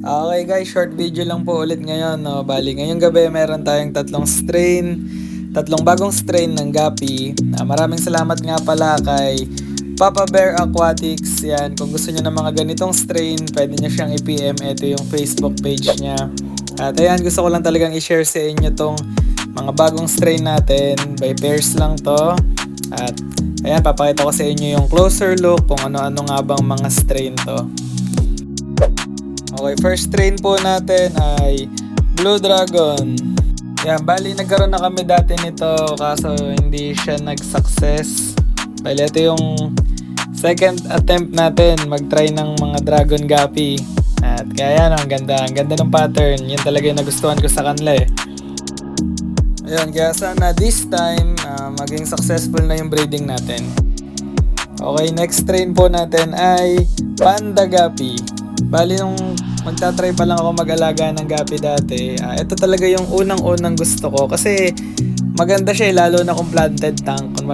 Okay guys, short video lang po ulit ngayon, no? Bali, ngayong gabi meron tayong tatlong bagong strain ng Gapi. Maraming salamat nga pala kay Papa Bear Aquatics. Yan, kung gusto niyo ng mga ganitong strain, pwede niyo siyang i-PM. Ito yung Facebook page niya. At ayan, gusto ko lang talagang i-share sa inyo tong mga bagong strain natin. By pairs lang to. At ayan, papakita ko sa inyo yung closer look kung ano-ano nga bang mga strain to. Okay, first strain po natin ay Blue Dragon. Yan, bali nagkaroon na kami dati nito kaso hindi siya nag-success. Bali ito yung second attempt natin mag-try ng mga Dragon Gapi. At kaya yan, ang ganda ng pattern. Yun talaga yung nagustuhan ko sa kanila eh. Ayun, kaya sana this time maging successful na yung breeding natin. Okay, next strain po natin ay Panda Gapi. Bali nung magta-try pa lang ako mag-alaga ng gapi dati, ito talaga yung unang-unang gusto ko kasi maganda siya lalo na kung planted tank. Kung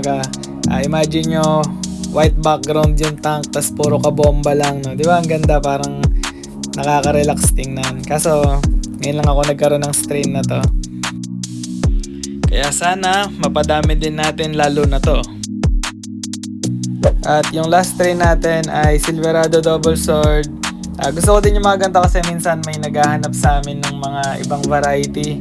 imagine nyo white background yung tank tas puro kabomba lang, no? Di ba ang ganda, parang nakaka-relax tingnan. Kaso ngayon lang ako nagkaroon ng strain na to. Kaya sana mapadami din natin lalo na to. At yung last strain natin ay Silverado Double Sword. Gusto ko din yung mga ganito kasi minsan may naghahanap sa amin ng mga ibang variety.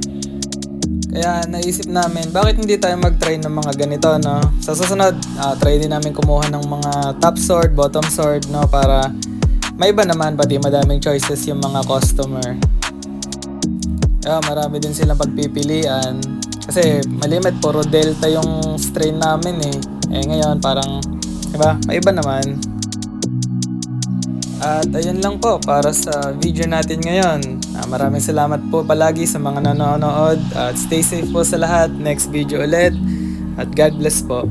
Kaya naisip namin, bakit hindi tayo mag-try ng mga ganito, no? Sa susunod, try din namin kumuha ng mga top sword, bottom sword, no? Para may iba naman, pati madaming choices yung mga customer. Marami din silang pagpipilian. Kasi malimit, puro delta yung strain namin eh. Ngayon parang, diba? May iba naman. At ayun lang po para sa video natin ngayon. Maraming salamat po palagi sa mga nanonood. At stay safe po sa lahat. Next video ulit. At God bless po.